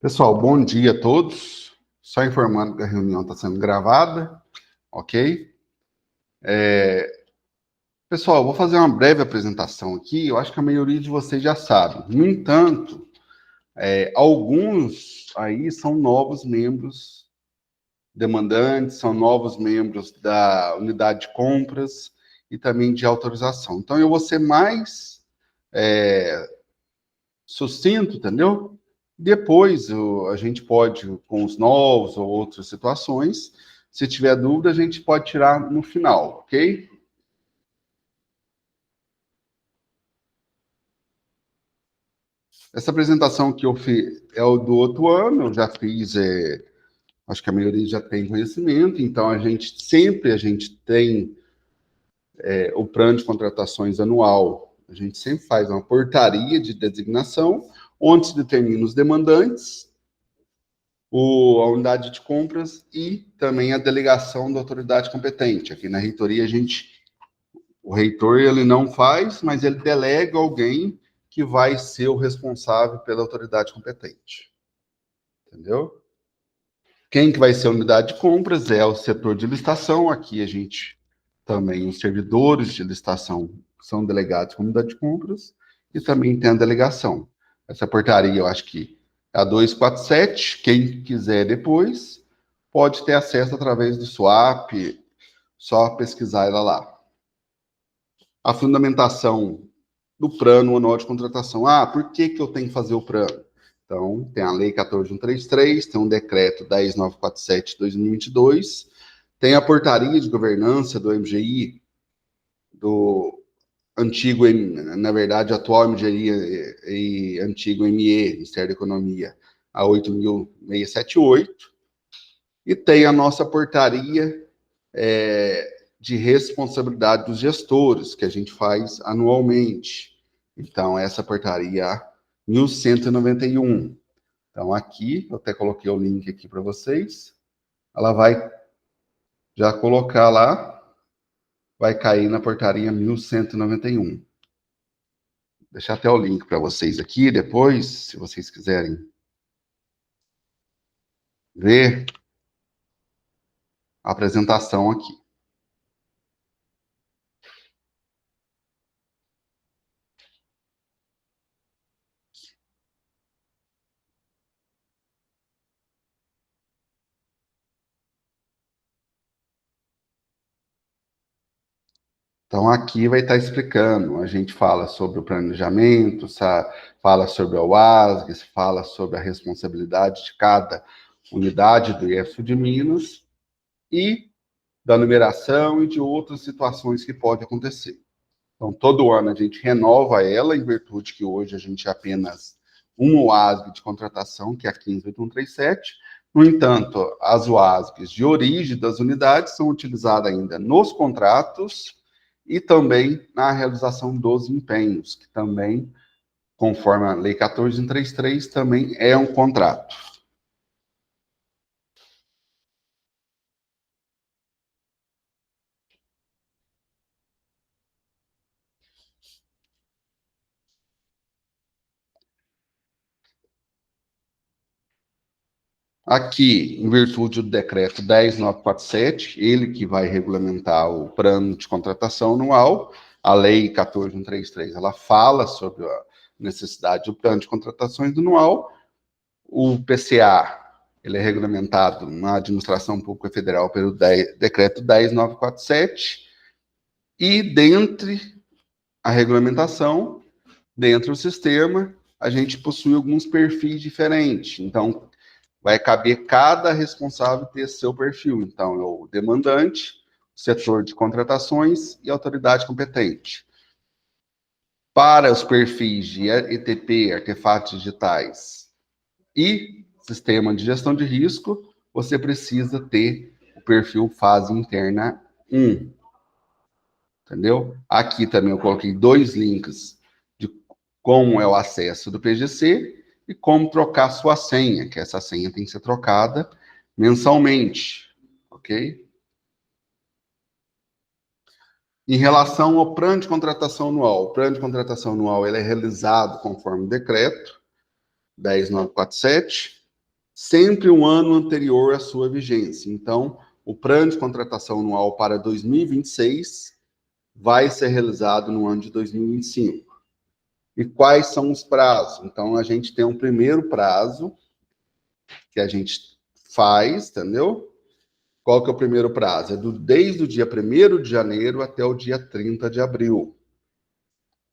Pessoal, bom dia a todos. Só informando que a reunião está sendo gravada, ok? Pessoal, vou fazer uma breve apresentação aqui. Eu acho que a maioria de vocês já sabe. No entanto, alguns aí são novos membros demandantes, são novos membros da unidade de compras e também de autorização. Então, eu vou ser mais sucinto, entendeu? Depois a gente pode, com os novos ou outras situações, se tiver dúvida, a gente pode tirar no final, ok? Essa apresentação que eu fiz é o do outro ano, eu já fiz, acho que a maioria já tem conhecimento, então a gente tem o plano de contratações anual, a gente sempre faz uma portaria de designação, onde se determina os demandantes, a unidade de compras e também a delegação da autoridade competente. Aqui na reitoria, o reitor ele não faz, mas ele delega alguém que vai ser o responsável pela autoridade competente. Entendeu? Quem que vai ser a unidade de compras é o setor de licitação. Aqui a gente também, os servidores de licitação são delegados como unidade de compras e também tem a delegação. Essa portaria, eu acho que é a 247. Quem quiser depois pode ter acesso através do SWAP, só pesquisar ela lá. A fundamentação do plano anual de contratação. Por que eu tenho que fazer o plano? Então, tem a Lei 14.133, tem um decreto 10.947 de 2022, tem a portaria de governança do MGI, do antigo, na verdade, atual MGI e antigo ME, Ministério da Economia, a 8.678, e tem a nossa portaria de responsabilidade dos gestores, que a gente faz anualmente. Então, essa portaria 1191. Então, aqui, eu até coloquei o link aqui para vocês. Ela vai já colocar lá, vai cair na portaria 1191. Vou deixar até o link para vocês aqui depois, se vocês quiserem ver a apresentação aqui. Então, aqui vai estar explicando, a gente fala sobre o planejamento, fala sobre a UASG, fala sobre a responsabilidade de cada unidade do IF de Minas e da numeração e de outras situações que podem acontecer. Então, todo ano a gente renova ela, em virtude que hoje a gente é apenas uma UASG de contratação, que é a 15.837. No entanto, as UASGs de origem das unidades são utilizadas ainda nos contratos e também na realização dos empenhos, que também, conforme a Lei 14.133, também é um contrato. Aqui, em virtude do decreto 10.947, ele que vai regulamentar o plano de contratação anual, a lei 14.133, ela fala sobre a necessidade do plano de contratações anual. O PCA, ele é regulamentado na administração pública federal pelo decreto 10.947, e dentre a regulamentação, dentro do sistema, a gente possui alguns perfis diferentes. Então, vai caber cada responsável ter seu perfil. Então, é o demandante, o setor de contratações e a autoridade competente. Para os perfis de ETP, artefatos digitais e sistema de gestão de risco, você precisa ter o perfil fase interna 1. Entendeu? Aqui também eu coloquei 2 links de como é o acesso do PGC e como trocar sua senha, que essa senha tem que ser trocada mensalmente, ok? Em relação ao plano de contratação anual, o plano de contratação anual ele é realizado conforme o decreto 10.947, sempre um ano anterior à sua vigência. Então, o plano de contratação anual para 2026 vai ser realizado no ano de 2025. E quais são os prazos? Então, a gente tem um primeiro prazo que a gente faz, entendeu? Qual que é o primeiro prazo? Desde o dia 1º de janeiro até o dia 30 de abril.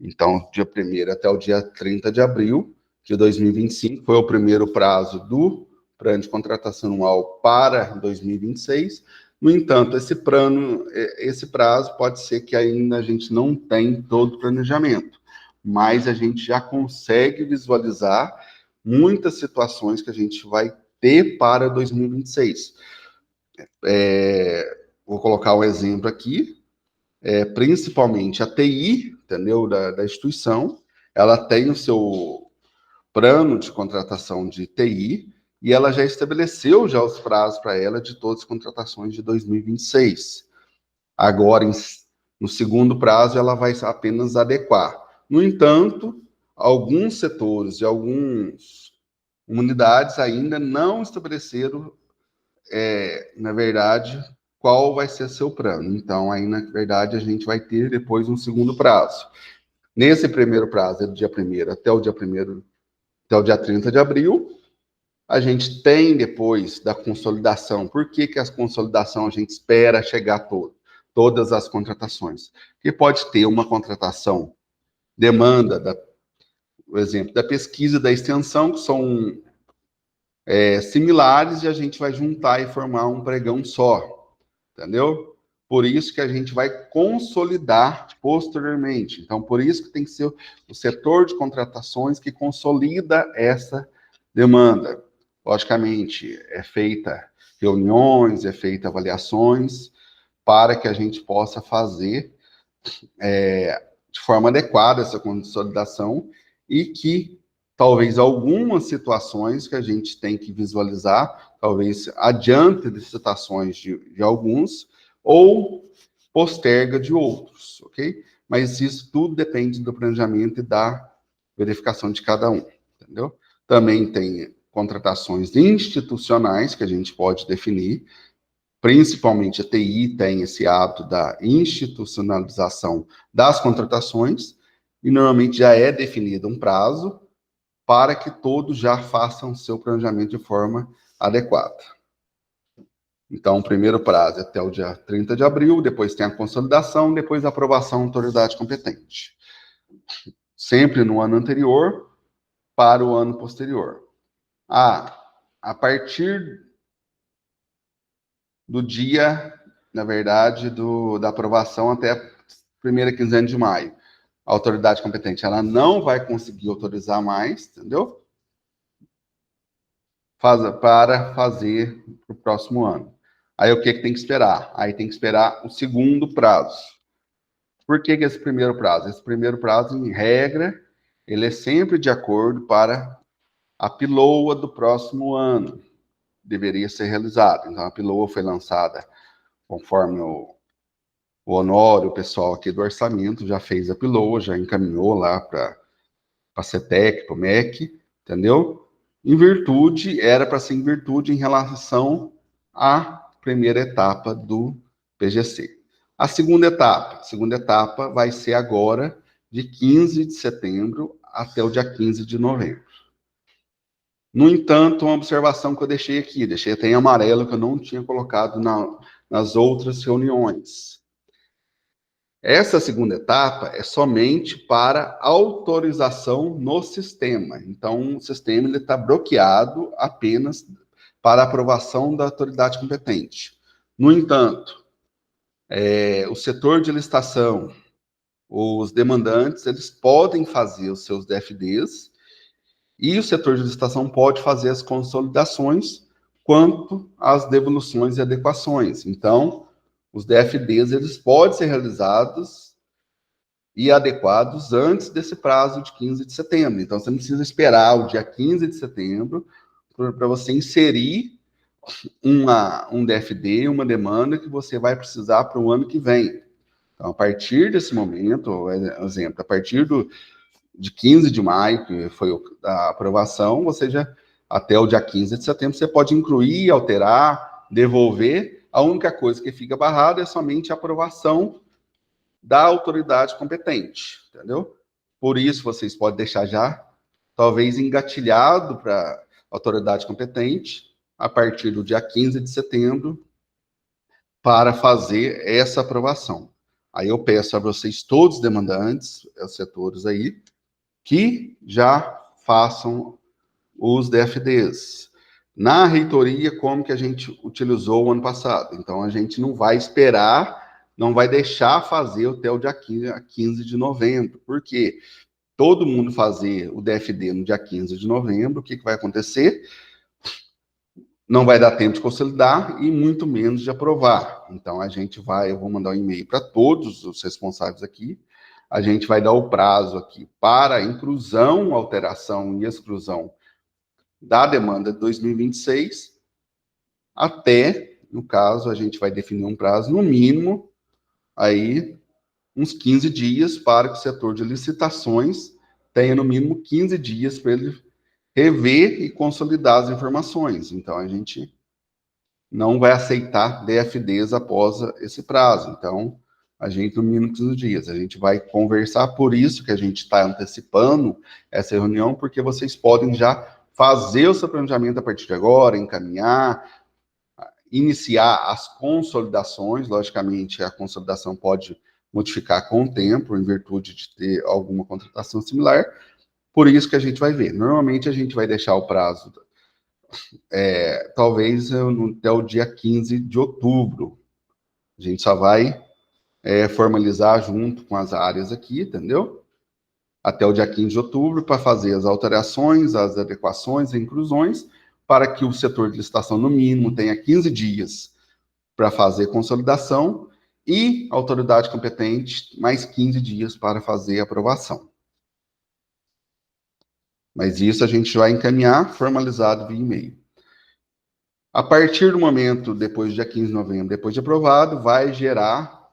Então, dia 1º até o dia 30 de abril de 2025 foi o primeiro prazo do plano de contratação anual para 2026. No entanto, esse prazo pode ser que ainda a gente não tem todo o planejamento, mas a gente já consegue visualizar muitas situações que a gente vai ter para 2026. Vou colocar um exemplo aqui, principalmente a TI, entendeu, da instituição, ela tem o seu plano de contratação de TI e ela já estabeleceu já os prazos para ela de todas as contratações de 2026. Agora, no segundo prazo, ela vai apenas adequar. No entanto, alguns setores e algumas unidades ainda não estabeleceram, na verdade, qual vai ser seu plano. Então, aí, na verdade, a gente vai ter depois um segundo prazo. Nesse primeiro prazo, é do dia 1º até o dia 1º, até o dia 30 de abril, a gente tem depois da consolidação. Por que a consolidação a gente espera chegar todas as contratações? Porque pode ter uma contratação, demanda, por exemplo, da pesquisa e da extensão, que são similares, e a gente vai juntar e formar um pregão só, entendeu? Por isso que a gente vai consolidar posteriormente. Então, por isso que tem que ser o setor de contratações que consolida essa demanda. Logicamente, é feita reuniões, é feita avaliações, para que a gente possa fazer de forma adequada essa consolidação e que talvez algumas situações que a gente tem que visualizar, talvez adiante de citações de alguns, ou posterga de outros, ok? Mas isso tudo depende do planejamento e da verificação de cada um, entendeu? Também tem contratações institucionais que a gente pode definir, principalmente a TI tem esse hábito da institucionalização das contratações, e normalmente já é definido um prazo para que todos já façam seu planejamento de forma adequada. Então, o primeiro prazo é até o dia 30 de abril, depois tem a consolidação, depois a aprovação da autoridade competente. Sempre no ano anterior para o ano posterior. A partir do dia, na verdade, da aprovação até a primeira quinzena de maio, a autoridade competente ela não vai conseguir autorizar mais, entendeu? Para fazer para o próximo ano. Aí o que tem que esperar? Aí tem que esperar o segundo prazo. Por que esse primeiro prazo? Esse primeiro prazo, em regra, ele é sempre de acordo para a PILOA do próximo ano. Deveria ser realizado. Então, a PILOA foi lançada conforme o Honório, o pessoal aqui do orçamento, já fez a PILOA, já encaminhou lá para a CETEC, para o MEC, entendeu? Era para ser em virtude em relação à primeira etapa do PGC. A segunda etapa vai ser agora de 15 de setembro até o dia 15 de novembro. No entanto, uma observação que eu deixei até em amarelo, que eu não tinha colocado nas outras reuniões. Essa segunda etapa é somente para autorização no sistema. Então, o sistema está bloqueado apenas para aprovação da autoridade competente. No entanto, o setor de licitação, os demandantes, eles podem fazer os seus DFDs e o setor de licitação pode fazer as consolidações quanto às devoluções e adequações. Então, os DFDs, eles podem ser realizados e adequados antes desse prazo de 15 de setembro. Então, você não precisa esperar o dia 15 de setembro para você inserir um DFD, uma demanda que você vai precisar para o ano que vem. Então, a partir desse momento, exemplo, a partir de 15 de maio, que foi a aprovação, você já até o dia 15 de setembro, você pode incluir, alterar, devolver. A única coisa que fica barrada é somente a aprovação da autoridade competente, entendeu? Por isso, vocês podem deixar já, talvez engatilhado para a autoridade competente, a partir do dia 15 de setembro, para fazer essa aprovação. Aí eu peço a vocês, todos demandantes, os setores aí, que já façam os DFDs. Na reitoria, como que a gente utilizou o ano passado? Então, a gente não vai esperar, não vai deixar fazer até o dia 15 de novembro. Por quê? Todo mundo fazer o DFD no dia 15 de novembro, o que vai acontecer? Não vai dar tempo de consolidar e muito menos de aprovar. Então, a gente vai, eu vou mandar um e-mail para todos os responsáveis aqui, a gente vai dar o prazo aqui para inclusão, alteração e exclusão da demanda de 2026, até, no caso, a gente vai definir um prazo, no mínimo, aí, uns 15 dias para que o setor de licitações tenha, no mínimo, 15 dias para ele rever e consolidar as informações. Então, a gente não vai aceitar DFDs após esse prazo. Então, a gente, no mínimo 15 dias, a gente vai conversar, por isso que a gente está antecipando essa reunião, porque vocês podem já fazer o seu planejamento a partir de agora, encaminhar, iniciar as consolidações. Logicamente, a consolidação pode modificar com o tempo, em virtude de ter alguma contratação similar. Por isso que a gente vai ver. Normalmente, a gente vai deixar o prazo, talvez até o dia 15 de outubro. A gente só vai formalizar junto com as áreas aqui, entendeu? Até o dia 15 de outubro, para fazer as alterações, as adequações e inclusões, para que o setor de licitação, no mínimo, tenha 15 dias para fazer consolidação e a autoridade competente mais 15 dias para fazer a aprovação. Mas isso a gente vai encaminhar formalizado via e-mail. A partir do momento, depois do dia 15 de novembro, depois de aprovado, vai gerar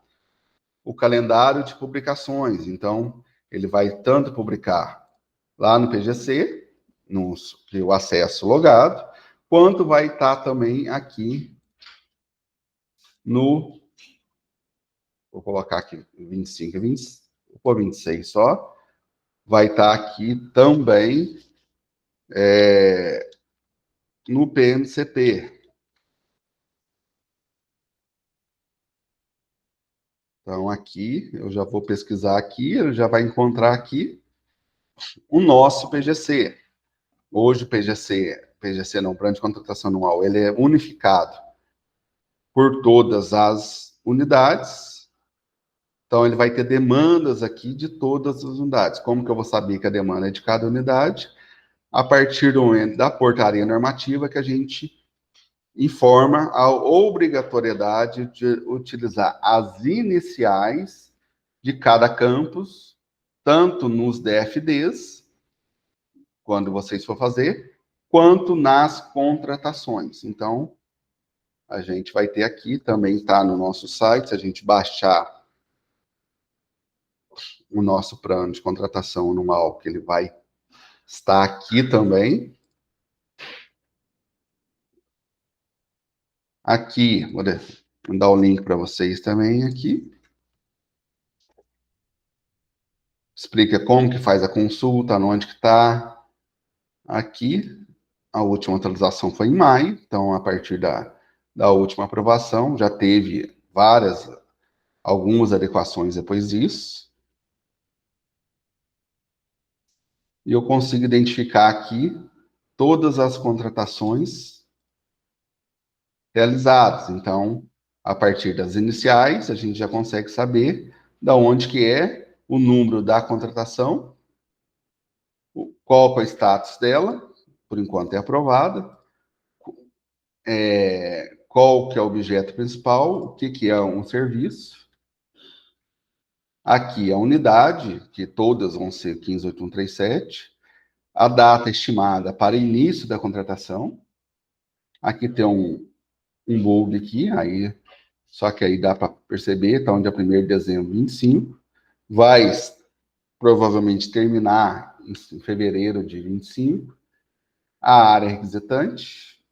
o calendário de publicações. Então, ele vai tanto publicar lá no PGC, o acesso logado, quanto vai estar também aqui no... Vou colocar aqui 25 e 20, vou pôr 26 só. Vai estar aqui também no PMCP. Então, aqui, eu já vou pesquisar aqui, ele já vai encontrar aqui o nosso PGC. Hoje o PGC não, Plano de Contratação Anual, ele é unificado por todas as unidades. Então, ele vai ter demandas aqui de todas as unidades. Como que eu vou saber que a demanda é de cada unidade? A partir do momento da portaria normativa que a gente informa a obrigatoriedade de utilizar as iniciais de cada campus, tanto nos DFDs, quando vocês for fazer, quanto nas contratações. Então, a gente vai ter aqui, também está no nosso site, se a gente baixar o nosso plano de contratação anual, que ele vai estar aqui também. Aqui, vou dar o link para vocês também aqui. Explica como que faz a consulta, onde que está. Aqui, a última atualização foi em maio, então a partir da última aprovação, já teve algumas adequações depois disso. E eu consigo identificar aqui todas as contratações realizadas. Então, a partir das iniciais, a gente já consegue saber da onde que é o número da contratação, qual é o status dela, por enquanto é aprovada, qual que é o objeto principal, o que é um serviço. Aqui a unidade, que todas vão ser 15.8137, a data estimada para início da contratação. Aqui tem um bug aqui, aí, só que aí dá para perceber, está onde é 1º de dezembro de 25, vai provavelmente terminar em fevereiro de 25. a área requisitante,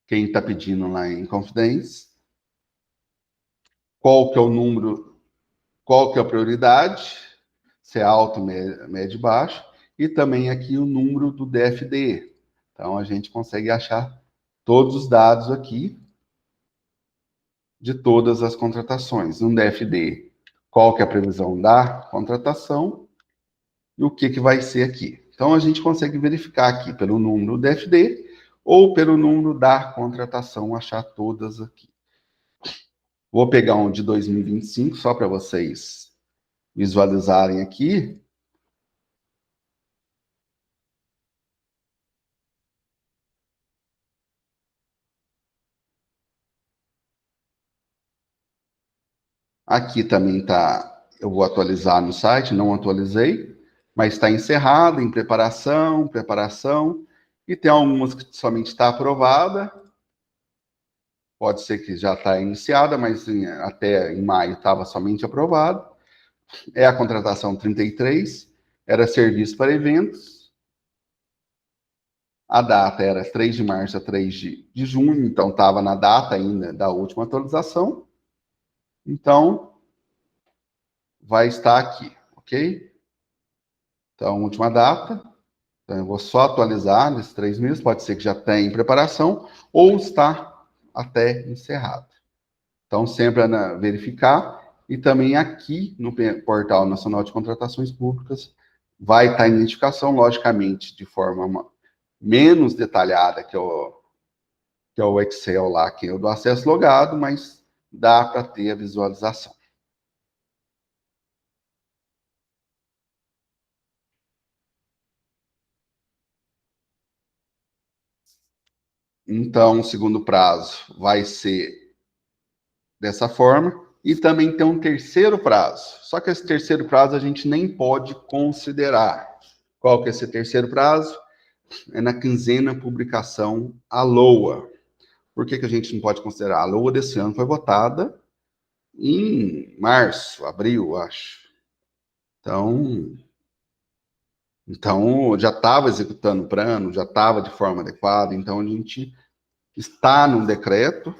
quem está pedindo lá em Confidence, qual que é o número, qual que é a prioridade, se é alto, médio e baixo, e também aqui o número do DFD. Então, a gente consegue achar todos os dados aqui de todas as contratações. Um DFD, qual que é a previsão da contratação e o que, que vai ser aqui. Então, a gente consegue verificar aqui pelo número do DFD ou pelo número da contratação, achar todas aqui. Vou pegar um de 2025, só para vocês visualizarem aqui. Aqui também está, eu vou atualizar no site, não atualizei, mas está encerrado, em preparação, e tem algumas que somente está aprovada, pode ser que já está iniciada, mas até em maio estava somente aprovado. É a contratação 33, era serviço para eventos, a data era 3 de março a 3 de junho, então estava na data ainda da última atualização, então vai estar aqui, ok? Então, última data. Então, eu vou só atualizar nesses 3 meses, pode ser que já tenha em preparação ou está até encerrado. Então, sempre verificar. E também aqui no Portal Nacional de Contratações Públicas vai estar a identificação, logicamente, de forma menos detalhada que é o Excel lá, que é o do acesso logado, mas dá para ter a visualização. Então, o segundo prazo vai ser dessa forma. E também tem um terceiro prazo. Só que esse terceiro prazo a gente nem pode considerar. Qual que é esse terceiro prazo? É na quinzena publicação a LOA. Por que, que a gente não pode considerar? A LOA desse ano foi votada em março, abril, acho. Então já estava executando o plano, já estava de forma adequada, então a gente está num decreto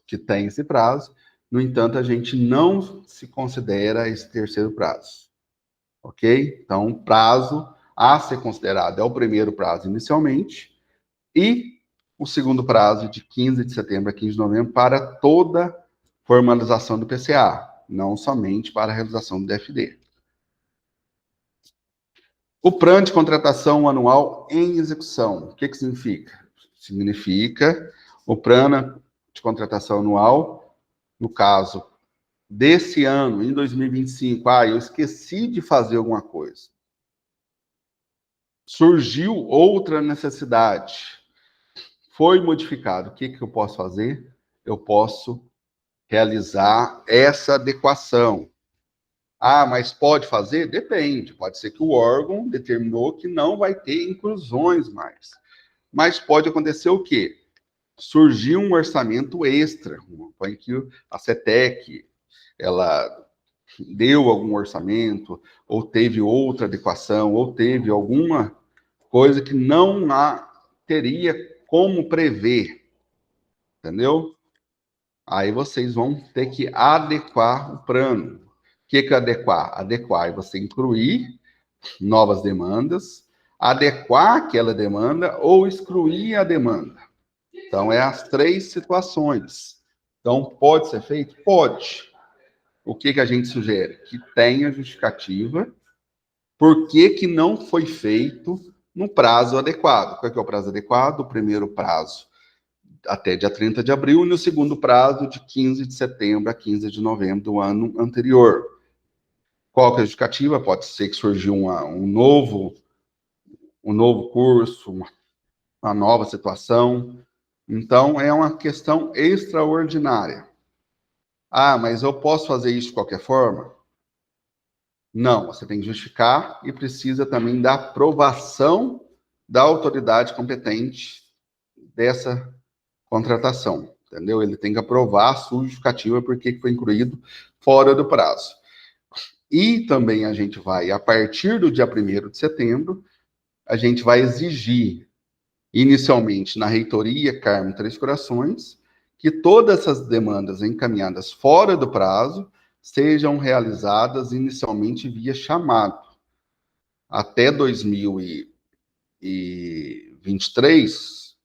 que tem esse prazo, no entanto, a gente não se considera esse terceiro prazo, ok? Então, o prazo a ser considerado é o primeiro prazo inicialmente e o segundo prazo de 15 de setembro a 15 de novembro para toda formalização do PCA, não somente para a realização do DFD. O plano de contratação anual em execução, o que, que significa? Significa o plano de contratação anual, no caso desse ano, em 2025, eu esqueci de fazer alguma coisa. Surgiu outra necessidade, foi modificado. O que, que eu posso fazer? Eu posso realizar essa adequação. Mas pode fazer? Depende. Pode ser que o órgão determinou que não vai ter inclusões mais. Mas pode acontecer o quê? Surgiu um orçamento extra. Põe que a CETEC, ela deu algum orçamento, ou teve outra adequação, ou teve alguma coisa que não teria como prever. Entendeu? Aí vocês vão ter que adequar o plano. O que é adequar? Adequar é você incluir novas demandas, adequar aquela demanda ou excluir a demanda. Então, é as 3 situações. Então, pode ser feito? Pode. O que a gente sugere? Que tenha justificativa por que não foi feito no prazo adequado. Qual é o prazo adequado? O primeiro prazo até dia 30 de abril, e no segundo prazo, de 15 de setembro a 15 de novembro do ano anterior. Qual que é a justificativa? Pode ser que surgiu um novo curso, uma nova situação. Então, é uma questão extraordinária. Mas eu posso fazer isso de qualquer forma? Não, você tem que justificar e precisa também da aprovação da autoridade competente dessa contratação, entendeu? Ele tem que aprovar a sua justificativa porque foi incluído fora do prazo. E também a gente vai, a partir do dia 1º de setembro, a gente vai exigir, inicialmente, na reitoria Carmo Três Corações, que todas essas demandas encaminhadas fora do prazo sejam realizadas inicialmente via chamado. Até 2023,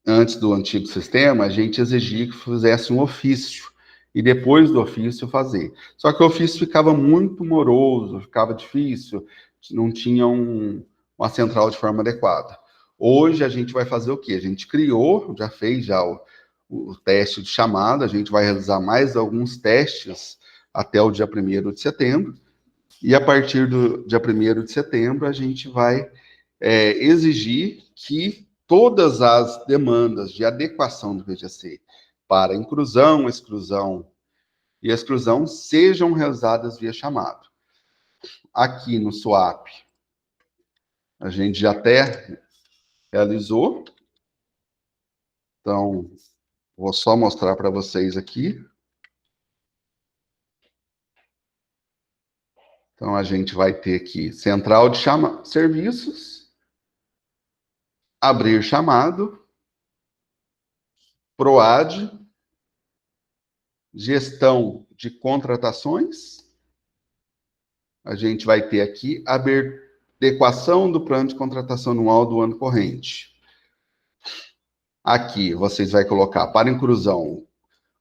antes do antigo sistema, a gente exigia que fizesse um ofício, e depois do ofício fazer. Só que o ofício ficava muito moroso, ficava difícil, não tinha uma central de forma adequada. Hoje a gente vai fazer o quê? A gente criou, já fez já o teste de chamada, a gente vai realizar mais alguns testes até o dia 1º de setembro, e a partir do dia 1º de setembro a gente vai exigir que todas as demandas de adequação do VGC para inclusão, exclusão e exclusão sejam realizadas via chamado. Aqui no SWAP, a gente já até realizou. Então, vou só mostrar para vocês aqui. Então, a gente vai ter aqui central de serviços, abrir chamado, PROAD, gestão de contratações. A gente vai ter aqui adequação do plano de contratação anual do ano corrente. Aqui, vocês vão colocar para inclusão,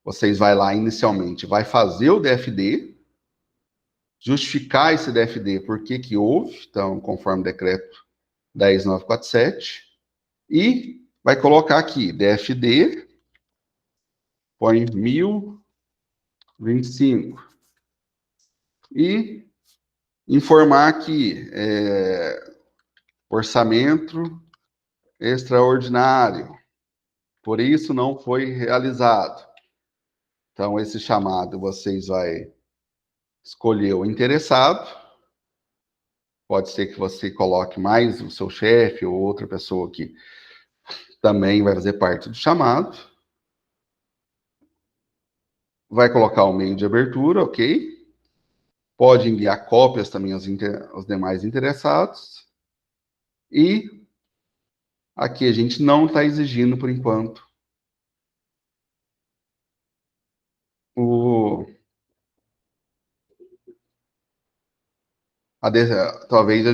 vocês vai lá inicialmente, vai fazer o DFD, justificar esse DFD, por que houve, então, conforme o decreto 10.947, e vai colocar aqui, DFD, põe 1025, e informar que orçamento extraordinário, por isso não foi realizado. Então, esse chamado, vocês vão escolher o interessado, pode ser que você coloque mais o seu chefe ou outra pessoa que também vai fazer parte do chamado. Vai colocar o meio de abertura, ok? Pode enviar cópias também aos demais interessados. E aqui a gente não está exigindo, por enquanto, talvez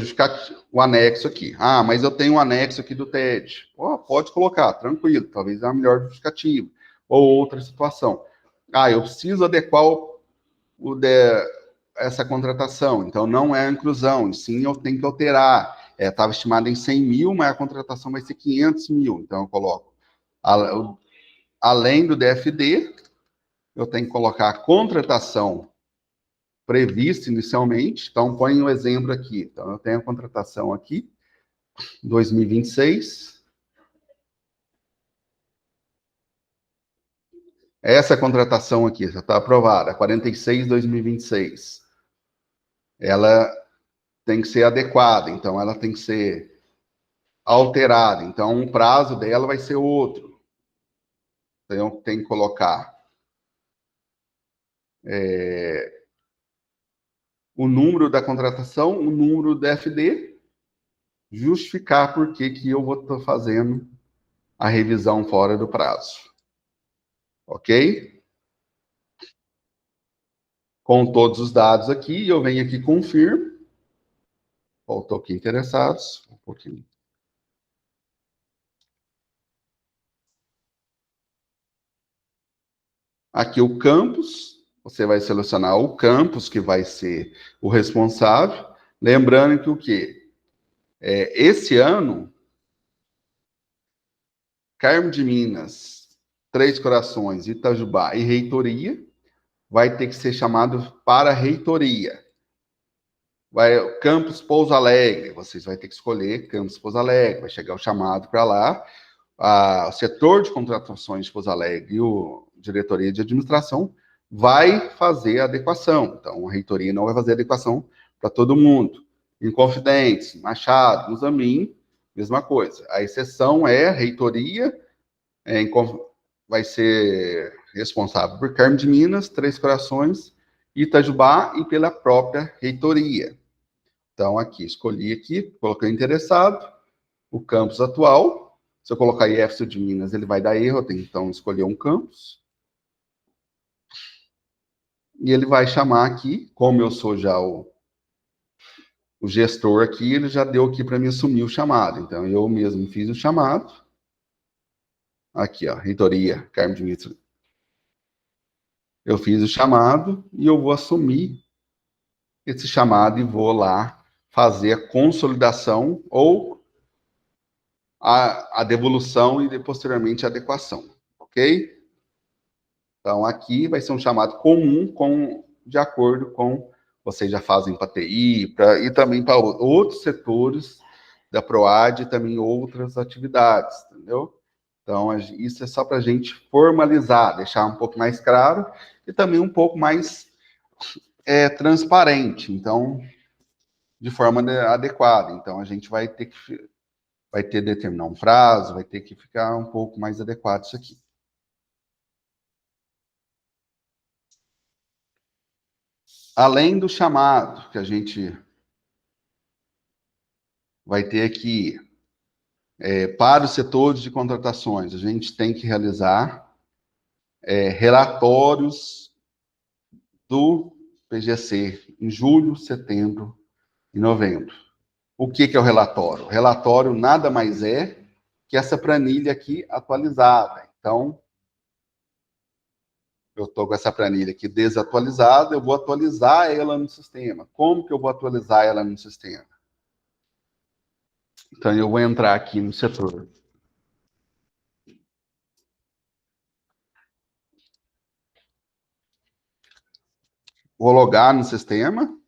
o anexo aqui. Ah, mas eu tenho um anexo aqui do TED. Oh, pode colocar, tranquilo, talvez é a melhor justificativa. Ou outra situação. Ah, eu preciso adequar essa contratação, então não é a inclusão, e sim eu tenho que alterar. Estava estimado em 100 mil, mas a contratação vai ser 500 mil, então eu coloco. Além do DFD, eu tenho que colocar a contratação prevista inicialmente, então põe um exemplo aqui. Então, eu tenho a contratação aqui, 2026. Essa contratação aqui já está aprovada, 46/2026. Ela tem que ser adequada, então ela tem que ser alterada. Então, o prazo dela vai ser outro. Então, tem que colocar o número da contratação, o número do FD, justificar por que eu vou estar fazendo a revisão fora do prazo. Ok? Com todos os dados aqui, eu venho aqui, confirmo. Faltou aqui interessados, um pouquinho. Aqui o campus, você vai selecionar o campus que vai ser o responsável. Lembrando que o quê? Esse ano, Carmo de Minas, Três Corações, Itajubá e Reitoria, vai ter que ser chamado para reitoria. Campus Pouso Alegre, vocês vão ter que escolher Campus Pouso Alegre, vai chegar o chamado para lá. O setor de contratações de Pouso Alegre e a diretoria de administração vai fazer a adequação. Então, a reitoria não vai fazer a adequação para todo mundo. Inconfidentes, Machado, Musamin, mesma coisa. A exceção é a reitoria, vai ser responsável por Carmo de Minas, Três Corações, Itajubá e pela própria reitoria. Então, aqui, escolhi aqui, coloquei interessado, o campus atual. Se eu colocar IF de Minas, ele vai dar erro, eu tenho que então escolher um campus. E ele vai chamar aqui, como eu sou já o gestor aqui, ele já deu aqui para mim assumir o chamado. Então, eu mesmo fiz o chamado. Aqui, ó, reitoria, Carmo de Minas. Eu fiz o chamado e eu vou assumir esse chamado e vou lá fazer a consolidação ou a devolução e posteriormente a adequação, ok? Então, aqui vai ser um chamado comum de acordo com vocês já fazem para TI e também para outros setores da PROAD e também outras atividades, entendeu? Então, isso é só para a gente formalizar, deixar um pouco mais claro e também um pouco mais transparente, então, de forma adequada. Então, a gente vai ter que determinar um prazo, vai ter que ficar um pouco mais adequado isso aqui. Além do chamado, que a gente vai ter aqui, para os setores de contratações, a gente tem que realizar relatórios do PGC em julho, setembro e novembro. O que é o relatório? O relatório nada mais é que essa planilha aqui atualizada. Então, eu estou com essa planilha aqui desatualizada, eu vou atualizar ela no sistema. Como que eu vou atualizar ela no sistema? Então, eu vou entrar aqui no setor. Vou logar no sistema.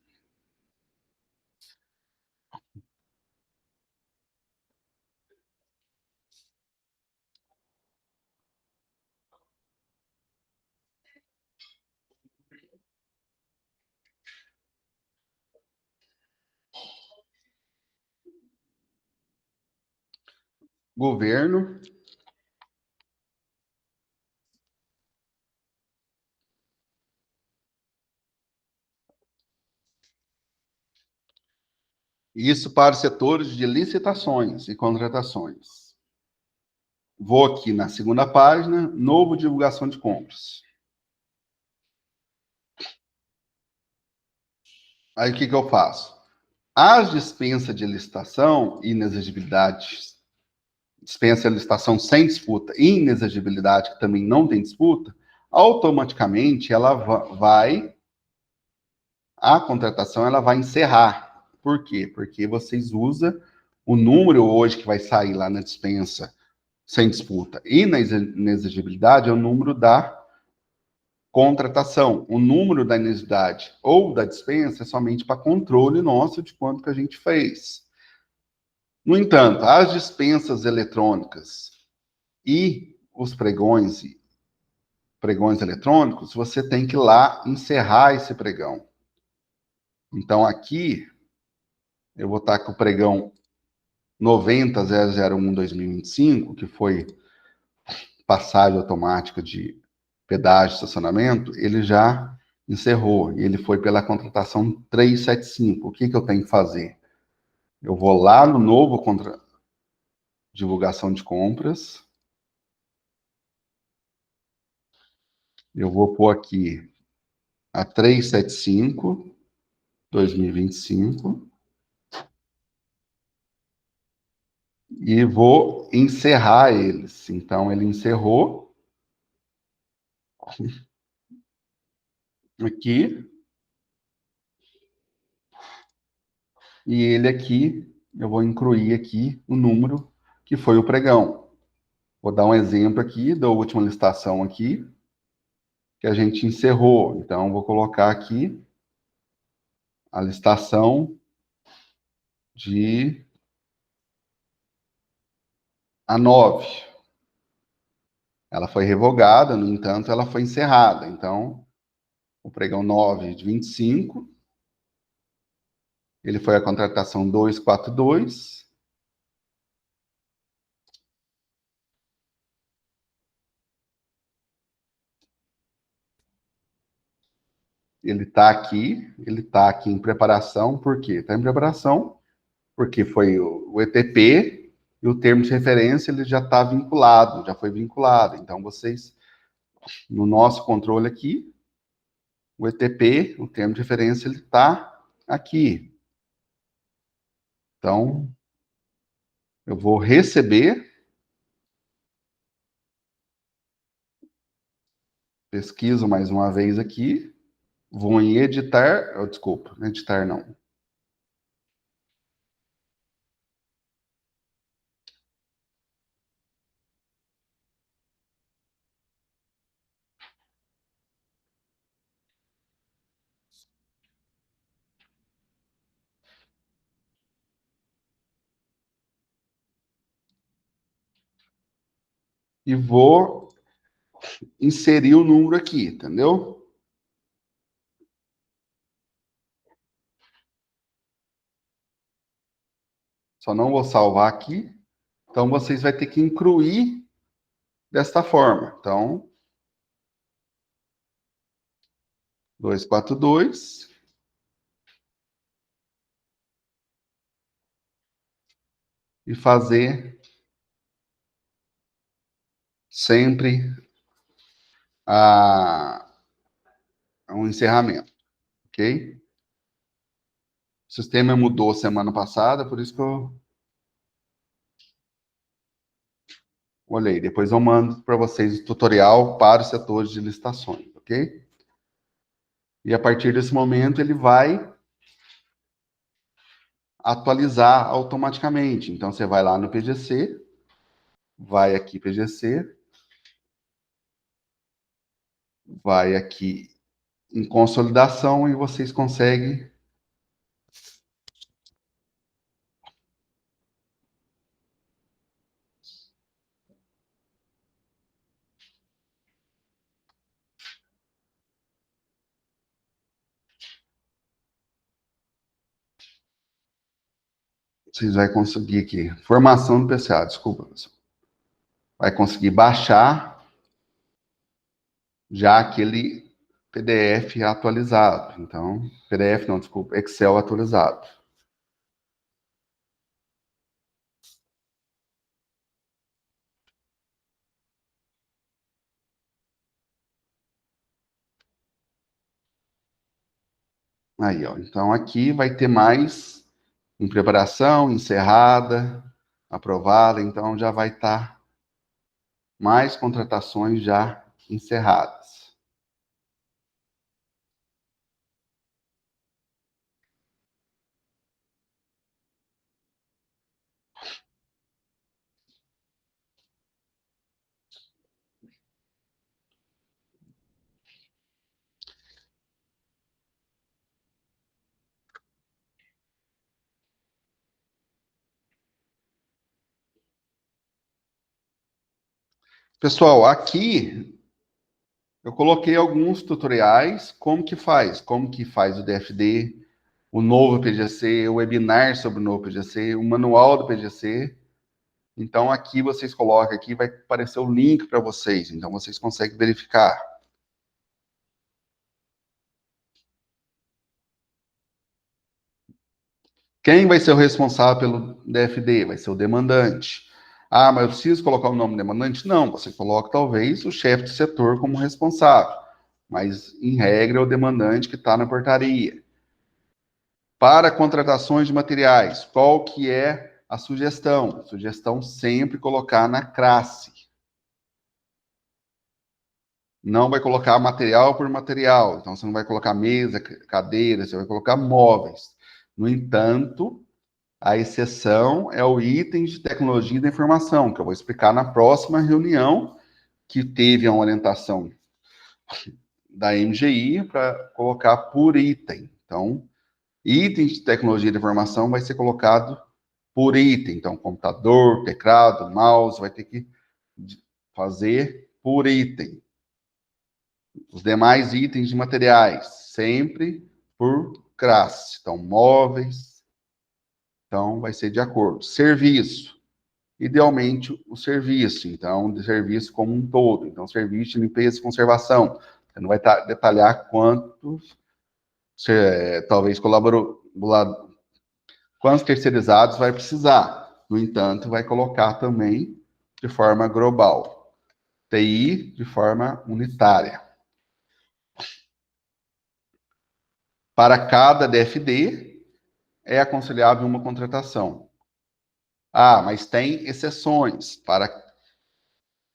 Governo. Isso para os setores de licitações e contratações. Vou aqui na segunda página, novo divulgação de compras. Aí o que eu faço? As dispensas de licitação e inexigibilidade, dispensa de licitação sem disputa e inexigibilidade, que também não tem disputa, automaticamente ela a contratação ela vai encerrar. Por quê? Porque vocês usam o número hoje que vai sair lá na dispensa sem disputa e na inexigibilidade é o número da contratação. O número da inexigibilidade ou da dispensa é somente para controle nosso de quanto que a gente fez. No entanto, as dispensas eletrônicas e os pregões eletrônicos, você tem que ir lá encerrar esse pregão. Então, aqui, eu vou estar com o pregão 90.001/2025, que foi passagem automática de pedágio e estacionamento, ele já encerrou. E ele foi pela contratação 375. O que eu tenho que fazer? Eu vou lá no novo divulgação de compras. Eu vou pôr aqui a 375/2025 e vou encerrar eles. Então, ele encerrou aqui e ele aqui, eu vou incluir aqui o número que foi o pregão. Vou dar um exemplo aqui da última licitação aqui, que a gente encerrou. Então, vou colocar aqui a licitação de a 9. Ela foi revogada, no entanto, ela foi encerrada. Então, o pregão 9/25, ele foi a contratação 242. ele está aqui em preparação, por quê? Está em preparação porque foi o ETP e o termo de referência ele já está vinculado, já foi vinculado. Então, vocês, no nosso controle aqui, o ETP, o termo de referência, ele está aqui. Então, eu vou receber, pesquiso mais uma vez aqui, vou em editar, oh, desculpa, editar não. E vou inserir o número aqui, entendeu? Só não vou salvar aqui. Então, vocês vão ter que incluir desta forma. Então, 242. E fazer sempre um encerramento, ok? O sistema mudou semana passada, por isso que eu olhei. Depois eu mando para vocês o tutorial para os setores de licitações, ok? E a partir desse momento ele vai atualizar automaticamente. Então você vai lá no PGC, vai aqui PGC, vai aqui em consolidação e vocês conseguem vocês vão conseguir aqui, formação do PCA, desculpa, pessoal. Vai conseguir baixar já aquele PDF atualizado. Então, PDF não, desculpa, Excel atualizado. Aí, ó. Então, aqui vai ter mais em preparação, encerrada, aprovada. Então, já vai estar mais contratações já encerradas. Pessoal, aqui eu coloquei alguns tutoriais, como que faz o DFD, o novo PGC, o webinar sobre o novo PGC, o manual do PGC. Então, aqui vocês colocam, aqui vai aparecer o link para vocês, então vocês conseguem verificar. Quem vai ser o responsável pelo DFD? Vai ser o demandante. Ah, mas eu preciso colocar o nome do demandante? Não, você coloca talvez o chefe de setor como responsável, mas em regra é o demandante que está na portaria. Para contratações de materiais, qual que é a sugestão? Sugestão sempre colocar na classe. Não vai colocar material por material. Então, você não vai colocar mesa, cadeira, você vai colocar móveis. No entanto, a exceção é o item de tecnologia da informação, que eu vou explicar na próxima reunião, que teve uma orientação da MGI para colocar por item. Então, item de tecnologia da informação vai ser colocado por item. Então, computador, teclado, mouse, vai ter que fazer por item. Os demais itens de materiais, sempre por classe. Então, móveis, então vai ser de acordo. Serviço, idealmente o serviço, então, de serviço como um todo. Então, serviço de limpeza e conservação. Você não vai detalhar quantos talvez quantos terceirizados vai precisar. No entanto, vai colocar também de forma global. TI de forma unitária. Para cada DFD, é aconselhável uma contratação. Ah, mas tem exceções.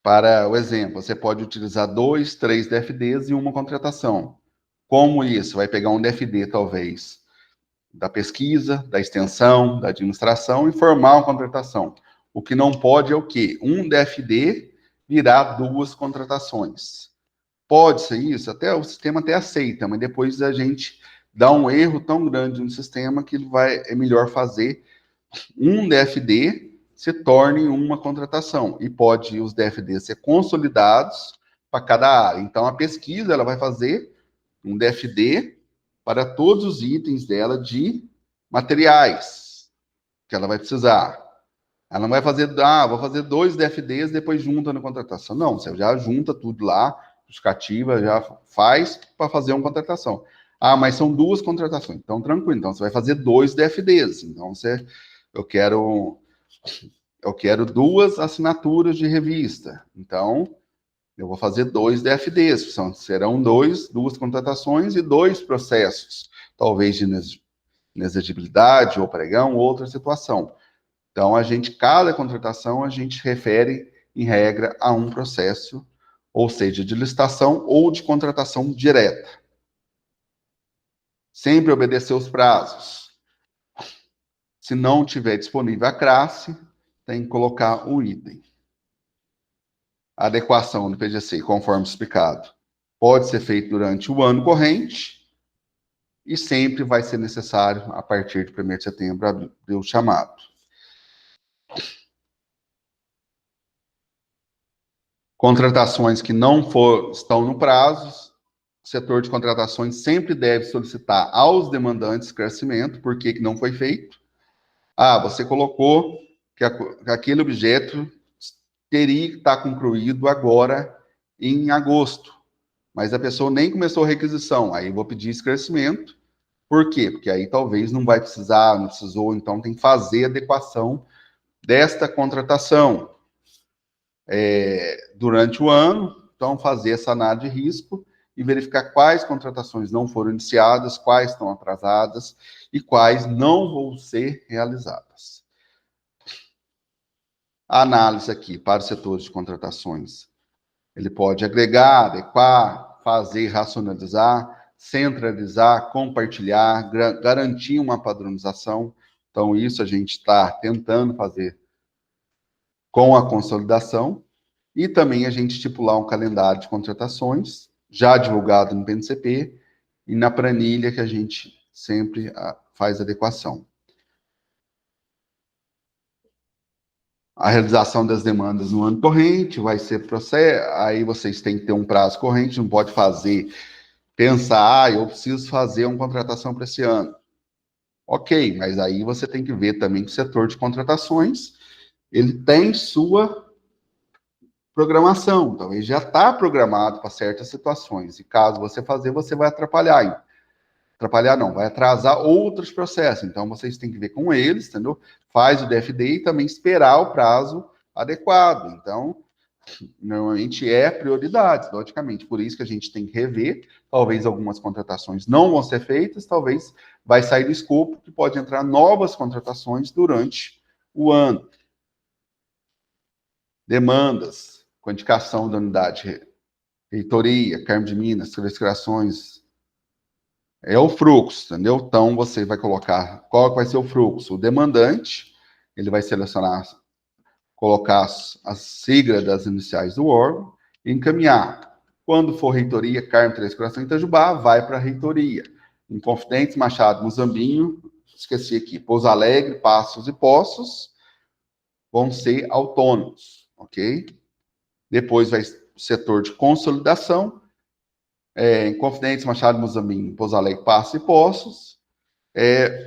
Para o exemplo, você pode utilizar 2, 3 DFDs e uma contratação. Como isso? Vai pegar um DFD, talvez, da pesquisa, da extensão, da administração e formar uma contratação. O que não pode é o quê? Um DFD virar 2 contratações. Pode ser isso? O sistema até aceita, mas depois a gente dá um erro tão grande no sistema que é melhor fazer um DFD se torne uma contratação. E pode os DFDs ser consolidados para cada área. Então, a pesquisa ela vai fazer um DFD para todos os itens dela de materiais que ela vai precisar. Ela não vai fazer, vou fazer 2 DFDs, depois junta na contratação. Não, você já junta tudo lá, justificativa, já faz para fazer uma contratação. Ah, mas são 2 contratações. Então, tranquilo. Então, você vai fazer 2 DFDs. Então, eu quero 2 assinaturas de revista. Então, eu vou fazer 2 DFDs. Serão 2 contratações e 2 processos. Talvez de inexigibilidade ou pregão, outra situação. Então, cada contratação, a gente refere, em regra, a um processo, ou seja, de licitação ou de contratação direta. Sempre obedecer os prazos. Se não tiver disponível a classe, tem que colocar o item. A adequação do PGC, conforme explicado, pode ser feita durante o ano corrente e sempre vai ser necessário, a partir de 1º de setembro, abrir o chamado. Contratações que não estão no prazo, o setor de contratações sempre deve solicitar aos demandantes esclarecimento por que não foi feito. Você colocou que aquele objeto teria que estar concluído agora em agosto, mas a pessoa nem começou a requisição, aí eu vou pedir esclarecimento. Por quê? Porque aí talvez não vai precisar, não precisou, então tem que fazer a adequação desta contratação durante o ano, então fazer essa análise de risco e verificar quais contratações não foram iniciadas, quais estão atrasadas e quais não vão ser realizadas. A análise aqui para o setor de contratações, ele pode agregar, adequar, fazer, racionalizar, centralizar, compartilhar, garantir uma padronização. Então, isso a gente está tentando fazer com a consolidação e também a gente estipular um calendário de contratações, já divulgado no PNCP, e na planilha que a gente sempre faz adequação. A realização das demandas no ano corrente vai ser processo, aí vocês têm que ter um prazo corrente, não pode pensar, eu preciso fazer uma contratação para esse ano. Ok, mas aí você tem que ver também que o setor de contratações, ele tem sua programação, então ele já está programado para certas situações, e caso você fazer, você vai atrapalhar não, vai atrasar outros processos, então vocês têm que ver com eles, entendeu? Faz o DFD e também esperar o prazo adequado, então, normalmente é prioridade, logicamente, por isso que a gente tem que rever, talvez algumas contratações não vão ser feitas, talvez vai sair do escopo, que pode entrar novas contratações durante o ano. Demandas, com indicação da unidade reitoria, Carmo de Minas, classificações, é o fluxo, entendeu? Então, você vai colocar qual vai ser o fluxo. O demandante, ele vai selecionar, colocar a sigla das iniciais do órgão e encaminhar. Quando for reitoria, Carmo Três Corações Itajubá, vai para a reitoria. Inconfidentes, Machado, Muzambinho, esqueci aqui, Pouso Alegre, Passos e Poços, vão ser autônomos, ok? Depois vai o setor de consolidação, Inconfidentes, Machado, Muzambinho, Pouso Alegre, Passos e Poços,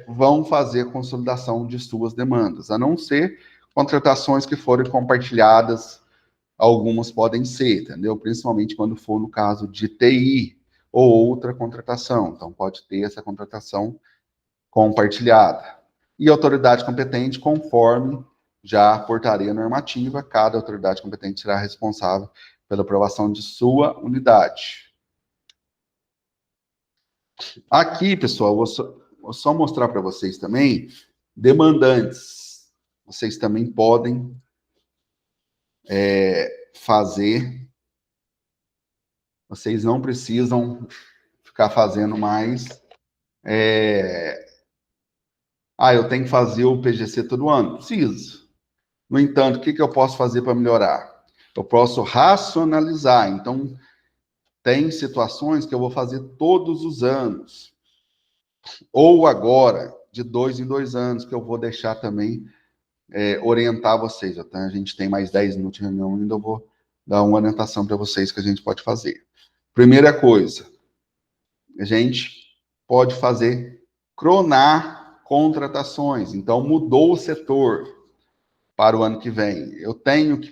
vão fazer a consolidação de suas demandas, a não ser contratações que forem compartilhadas, algumas podem ser, entendeu? Principalmente quando for no caso de TI, ou outra contratação. Então, pode ter essa contratação compartilhada. E autoridade competente, conforme já a portaria normativa, cada autoridade competente será responsável pela aprovação de sua unidade. Aqui, pessoal, vou só mostrar para vocês também, demandantes. Vocês também podem fazer, vocês não precisam ficar fazendo mais. Eu tenho que fazer o PGC todo ano. Preciso. No entanto, o que eu posso fazer para melhorar? Eu posso racionalizar. Então, tem situações que eu vou fazer todos os anos. Ou agora, de 2 em 2 anos, que eu vou deixar também orientar vocês. Então, a gente tem mais 10 minutos de reunião, ainda eu vou dar uma orientação para vocês que a gente pode fazer. Primeira coisa, a gente pode fazer cronar contratações. Então, mudou o setor para o ano que vem. Eu tenho que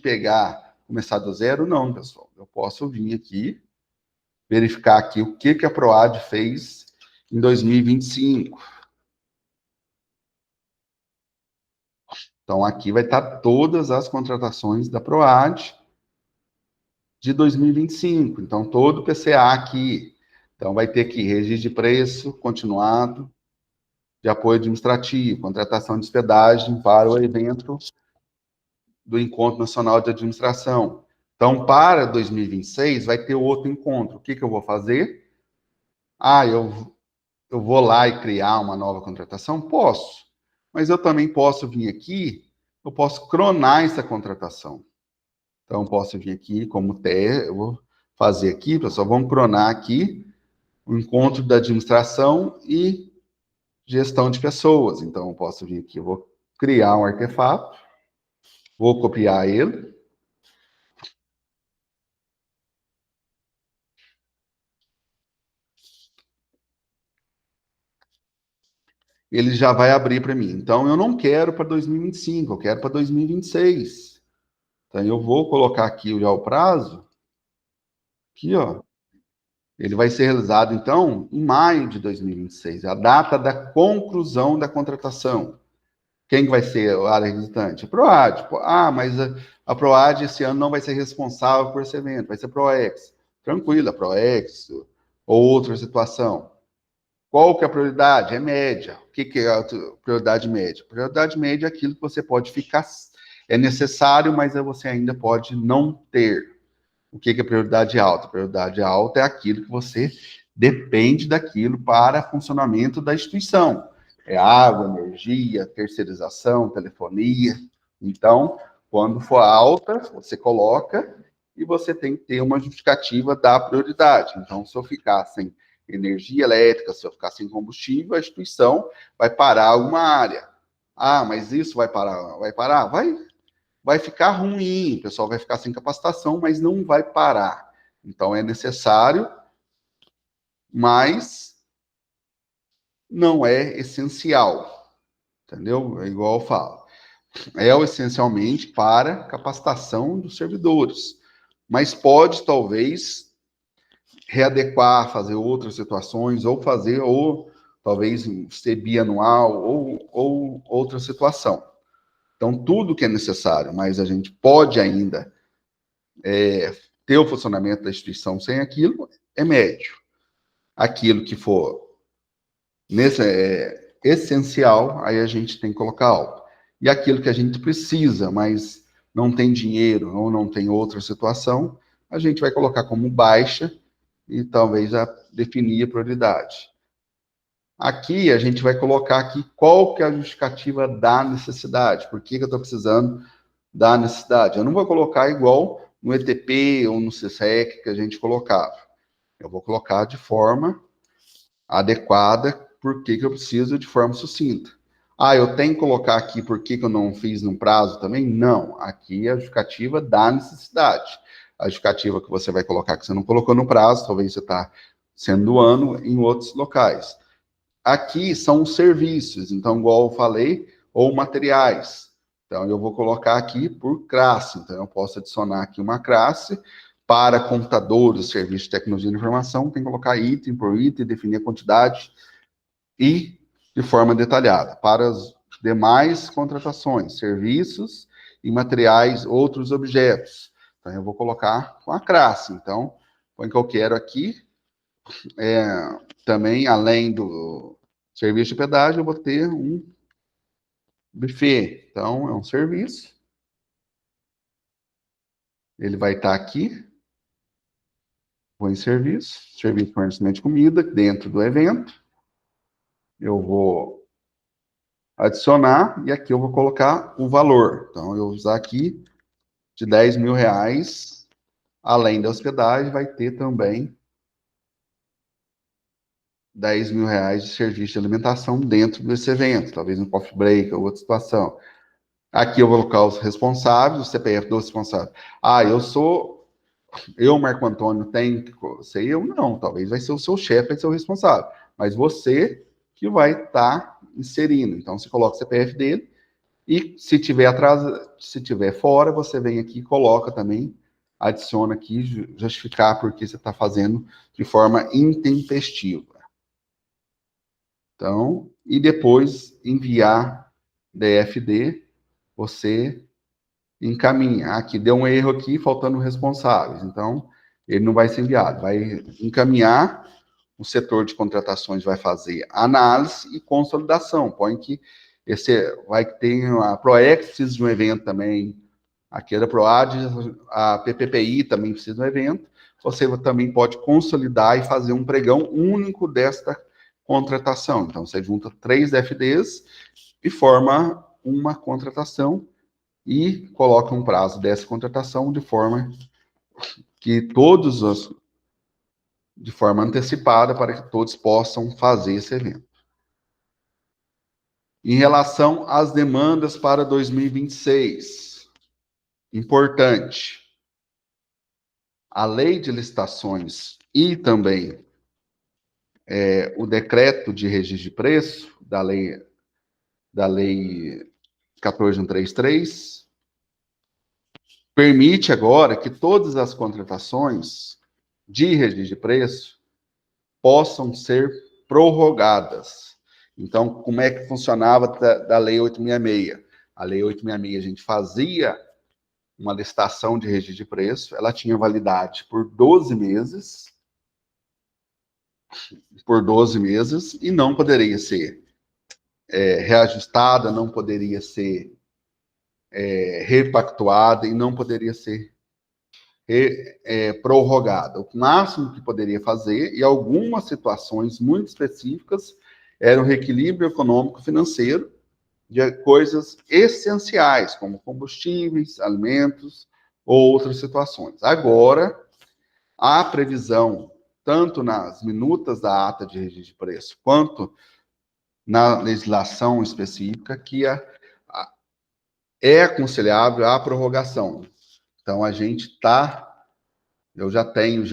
começar do zero? Não, pessoal. Eu posso vir aqui, verificar aqui o que a PROAD fez em 2025. Então, aqui vai estar todas as contratações da PROAD de 2025. Então, todo o PCA aqui. Então, vai ter aqui registro de preço continuado, de apoio administrativo, contratação de hospedagem para o evento do Encontro Nacional de Administração. Então, para 2026, vai ter outro encontro. O que eu vou fazer? Eu vou lá e criar uma nova contratação? Posso. Mas eu também posso vir aqui, eu posso cronar essa contratação. Então, eu posso vir aqui como eu vou fazer aqui, pessoal, vamos cronar aqui o encontro da administração e gestão de pessoas. Então, eu posso vir aqui, eu vou criar um artefato, vou copiar ele. Ele já vai abrir para mim. Então, eu não quero para 2025, eu quero para 2026. Então, eu vou colocar aqui já o prazo. Aqui, ó. Ele vai ser realizado, então, em maio de 2026, a data da conclusão da contratação. Quem vai ser a área resultante? A PROAD. Mas a PROAD esse ano não vai ser responsável por esse evento, vai ser a PROEX. Tranquilo, a PROEX ou outra situação. Qual que é a prioridade? É média. O que é a prioridade média? Prioridade média é aquilo que você pode ficar, é necessário, mas você ainda pode não ter. O que é prioridade alta? Prioridade alta é aquilo que você depende daquilo para funcionamento da instituição. É água, energia, terceirização, telefonia. Então, quando for alta, você coloca e você tem que ter uma justificativa da prioridade. Então, se eu ficar sem energia elétrica, se eu ficar sem combustível, a instituição vai parar alguma área. Mas isso vai parar? Vai parar? Vai ficar ruim, o pessoal vai ficar sem capacitação, mas não vai parar. Então, é necessário, mas não é essencial, entendeu? É igual eu falo. É essencialmente para capacitação dos servidores, mas pode, talvez, readequar, fazer outras situações, ou talvez, ser bianual, ou outra situação. Então, tudo que é necessário, mas a gente pode ainda ter o funcionamento da instituição sem aquilo, é médio. Aquilo que for essencial, aí a gente tem que colocar alto. E aquilo que a gente precisa, mas não tem dinheiro ou não tem outra situação, a gente vai colocar como baixa e talvez já definir a prioridade. Aqui a gente vai colocar aqui qual que é a justificativa da necessidade. Por que eu estou precisando da necessidade? Eu não vou colocar igual no ETP ou no CSEC que a gente colocava. Eu vou colocar de forma adequada, por que eu preciso de forma sucinta. Eu tenho que colocar aqui por que eu não fiz no prazo também? Não. Aqui é a justificativa da necessidade. A justificativa que você vai colocar que você não colocou no prazo, talvez você está sendo do ano em outros locais. Aqui são os serviços, então, igual eu falei, ou materiais. Então, eu vou colocar aqui por classe. Então, eu posso adicionar aqui uma classe Para computadores, serviços de tecnologia de informação, tem que colocar item por item, definir a quantidade e de forma detalhada. Para as demais contratações, serviços e materiais, outros objetos. Então, eu vou colocar com a classe. Então, põe que eu quero aqui. Também, além do serviço de pedágio, eu vou ter um buffet. Então, é um serviço. Ele vai estar aqui. Vou em serviço. Serviço de fornecimento de comida dentro do evento. Eu vou adicionar e aqui eu vou colocar o valor. Então, eu vou usar aqui de R$10.000. Além da hospedagem, vai ter também R$10.000 de serviço de alimentação dentro desse evento, talvez um coffee break ou outra situação. Aqui eu vou colocar os responsáveis, o CPF do responsável. Eu, Marco Antônio, tenho que ser eu? Não, talvez vai ser o seu chefe, vai ser o responsável. Mas você que vai estar inserindo. Então, você coloca o CPF dele e se tiver atrás, se tiver fora, você vem aqui e coloca também, adiciona aqui, justificar porque você está fazendo de forma intempestiva. Então, e depois enviar DFD, você encaminha. Aqui deu um erro aqui, faltando responsáveis. Então, ele não vai ser enviado. Vai encaminhar, o setor de contratações vai fazer análise e consolidação. Põe que esse vai ter a ProEx precisa de um evento também, aqui da ProAD, a PPPI também precisa de um evento. Você também pode consolidar e fazer um pregão único desta contratação. Então, você junta 3 FDs e forma uma contratação e coloca um prazo dessa contratação de forma que de forma antecipada para que todos possam fazer esse evento. Em relação às demandas para 2026, importante, a lei de licitações e também o decreto de registro de preço da lei 14133 permite agora que todas as contratações de registro de preço possam ser prorrogadas. Então, como é que funcionava da Lei 866? A Lei 866, a gente fazia uma licitação de registro de preço, ela tinha validade por 12 meses, e não poderia ser reajustada, não poderia ser repactuada e não poderia ser prorrogada. O máximo que poderia fazer, e algumas situações muito específicas, era o reequilíbrio econômico-financeiro de coisas essenciais, como combustíveis, alimentos ou outras situações. Agora, a previsão, tanto nas minutas da ata de registro de preço, quanto na legislação específica, que é aconselhável a prorrogação. Então, a gente está... Eu já tenho,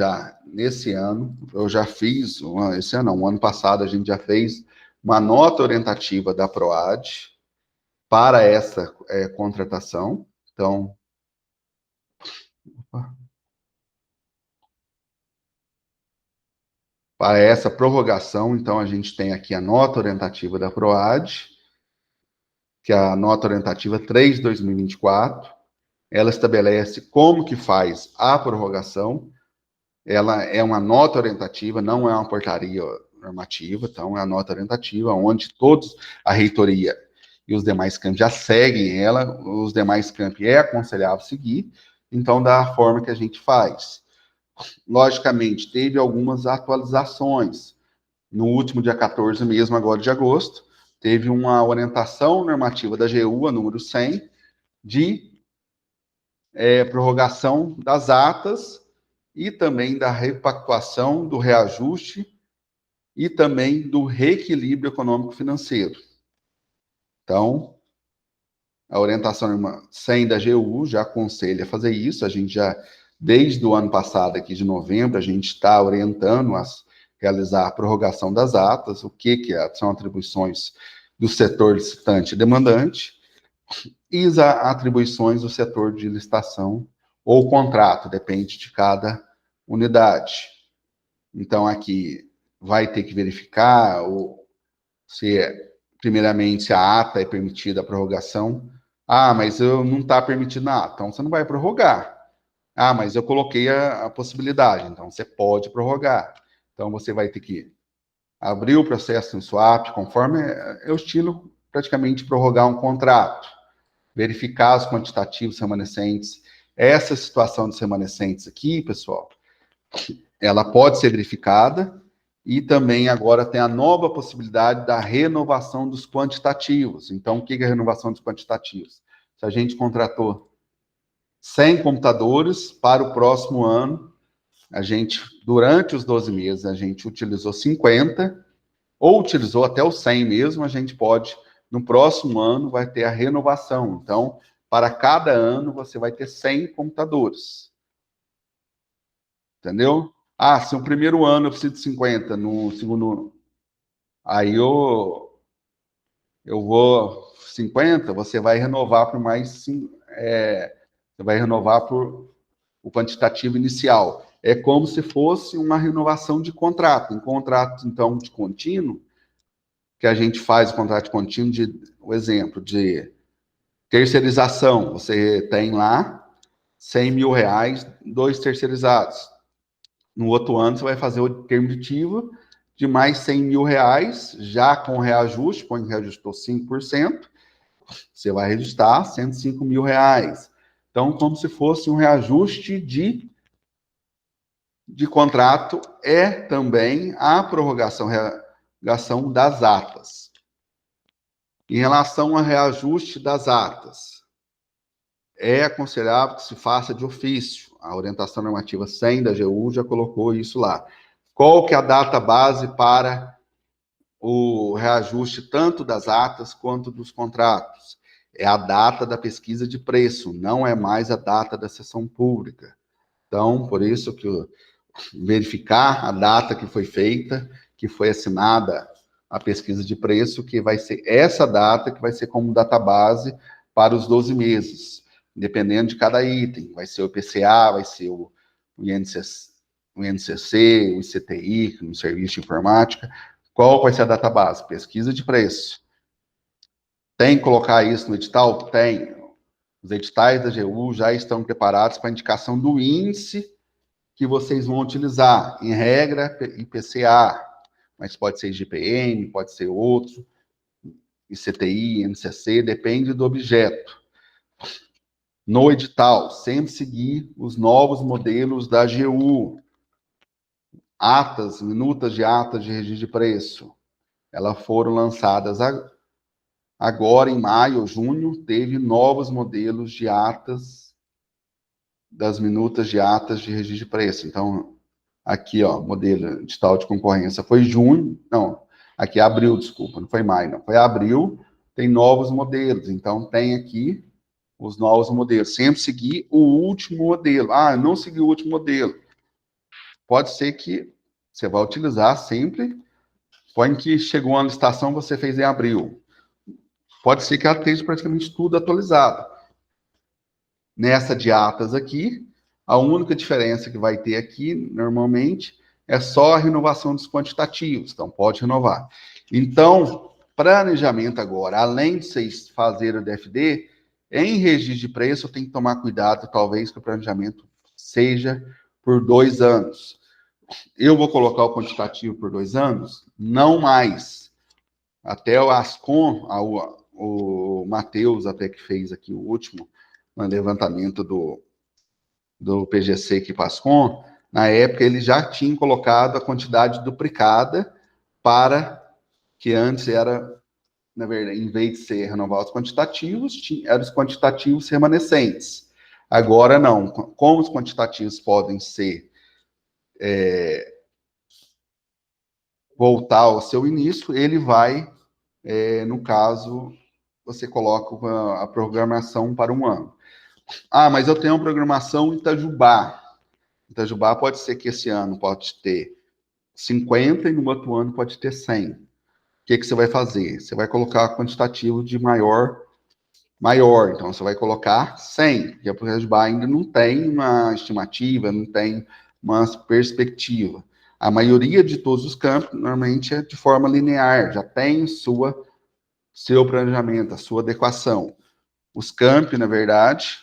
nesse ano, eu já fiz, esse ano não, o ano passado a gente já fez uma nota orientativa da ProAD para essa contratação. Então, para essa prorrogação, então, a gente tem aqui a nota orientativa da ProAD, que é a nota orientativa 3/2024. Ela estabelece como que faz a prorrogação. Ela é uma nota orientativa, não é uma portaria normativa, então é a nota orientativa, onde todos, a reitoria e os demais campos já seguem ela, os demais campos é aconselhável seguir, então da forma que a gente faz. Logicamente, teve algumas atualizações. No último dia 14 mesmo, agora de agosto, teve uma orientação normativa da AGU, a número 100, de prorrogação das atas e também da repactuação, do reajuste e também do reequilíbrio econômico-financeiro. Então, a orientação 100 da AGU já aconselha a fazer isso. A gente já, desde o ano passado, aqui de novembro, a gente está orientando a realizar a prorrogação das atas, o que são atribuições do setor licitante e demandante, e as atribuições do setor de licitação ou contrato, depende de cada unidade. Então, aqui vai ter que verificar primeiramente, se a ata é permitida a prorrogação. Ah, mas eu não está permitido na ata, então você não vai prorrogar. Ah, mas eu coloquei a possibilidade, então você pode prorrogar. Então, você vai ter que abrir o processo no swap, conforme é o estilo, praticamente, prorrogar um contrato, verificar os quantitativos remanescentes. Essa situação dos remanescentes aqui, pessoal, ela pode ser verificada e também agora tem a nova possibilidade da renovação dos quantitativos. Então, o que é a renovação dos quantitativos? Se a gente contratou 100 computadores para o próximo ano, a gente, durante os 12 meses, a gente utilizou 50, ou utilizou até os 100 mesmo, a gente pode, no próximo ano, vai ter a renovação. Então, para cada ano, você vai ter 100 computadores. Entendeu? Ah, se no primeiro ano eu preciso de 50, no segundo, aí eu vou 50, você vai renovar por mais, você vai renovar por o quantitativo inicial. É como se fosse uma renovação de contrato. Em contrato, então, de contínuo, que a gente faz o contrato contínuo o exemplo de terceirização. Você tem lá 100 mil reais, 2 terceirizados. No outro ano, você vai fazer o termo aditivo de mais 100 mil reais, já com reajuste, põe que reajustou 5%, você vai registrar 105 mil reais. Então, como se fosse um reajuste de contrato, é também a prorrogação das atas. Em relação ao reajuste das atas, é aconselhável que se faça de ofício. A orientação normativa 100 da AGU já colocou isso lá. Qual que é a data base para o reajuste tanto das atas quanto dos contratos? É a data da pesquisa de preço, não é mais a data da sessão pública. Então, por isso que verificar a data que foi feita, que foi assinada a pesquisa de preço, que vai ser essa data que vai ser como data base para os 12 meses, dependendo de cada item. Vai ser o IPCA, vai ser o INCC, o ICTI, no serviço de informática. Qual vai ser a data base? Pesquisa de preço. Tem que colocar isso no edital? Tem. Os editais da AGU já estão preparados para a indicação do índice que vocês vão utilizar. Em regra, IPCA, mas pode ser IGPM, pode ser outro, ICTI, NCC, depende do objeto. No edital, sempre seguir os novos modelos da AGU. Atas, minutas de atas de registro de preço. Elas foram lançadas agora, em maio ou junho, teve novos modelos de atas, das minutas de atas de registro de preço. Então, aqui, ó, modelo edital de concorrência foi junho, não, aqui é abril, desculpa, não foi maio, não, foi abril, tem novos modelos, então tem aqui os novos modelos, sempre seguir o último modelo. Ah, eu não segui o último modelo. Pode ser que você vai utilizar sempre, põe que chegou uma licitação, você fez em abril. Pode ser que ela esteja praticamente tudo atualizado. Nessa de atas aqui, a única diferença que vai ter aqui, normalmente, é só a renovação dos quantitativos. Então, pode renovar. Então, planejamento agora, além de vocês fazerem o DFD, em registro de preço, tem que tomar cuidado, talvez, que o planejamento seja por 2 anos. Eu vou colocar o quantitativo por 2 anos? Não mais. Até o Ascom, o Matheus até que fez aqui o último levantamento do PGC aqui para Ascom, na época ele já tinha colocado a quantidade duplicada para que antes era, na verdade, em vez de ser renovar os quantitativos, eram os quantitativos remanescentes. Agora não. Como os quantitativos podem ser voltar ao seu início, ele vai, no caso, você coloca a programação para 1 ano. Ah, mas eu tenho uma programação em Itajubá. Itajubá pode ser que esse ano pode ter 50 e no outro ano pode ter 100. O que você vai fazer? Você vai colocar quantitativo de maior maior. Então, você vai colocar 100, porque a Projba ainda não tem uma estimativa, não tem uma perspectiva. A maioria de todos os campos, normalmente, é de forma linear, já tem seu planejamento, a sua adequação. Os campi, na verdade,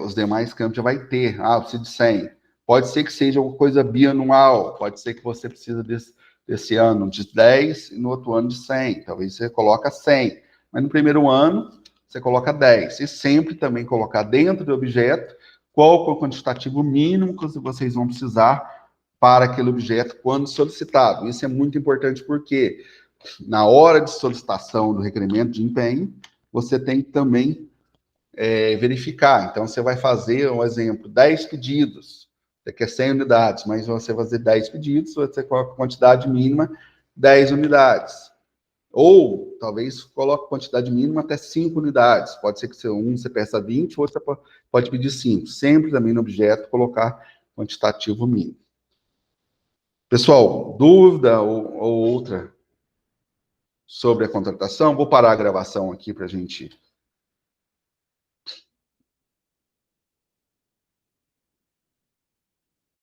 os demais campos já vai ter, eu preciso de 100. Pode ser que seja alguma coisa bianual, pode ser que você precisa desse ano de 10 e no outro ano de 100. Talvez você coloque 100, mas no primeiro ano você coloca 10. E sempre também colocar dentro do objeto qual é o quantitativo mínimo que vocês vão precisar para aquele objeto quando solicitado. Isso é muito importante porque na hora de solicitação do requerimento de empenho, você tem que também verificar. Então, você vai fazer, um exemplo, 10 pedidos, você quer 100 unidades, mas você vai fazer 10 pedidos, você coloca a quantidade mínima 10 unidades. Ou, talvez, coloque a quantidade mínima até 5 unidades. Pode ser que você peça 20, outro você pode pedir 5. Sempre também no objeto, colocar quantitativo mínimo. Pessoal, dúvida ou outra sobre a contratação? Vou parar a gravação aqui para a gente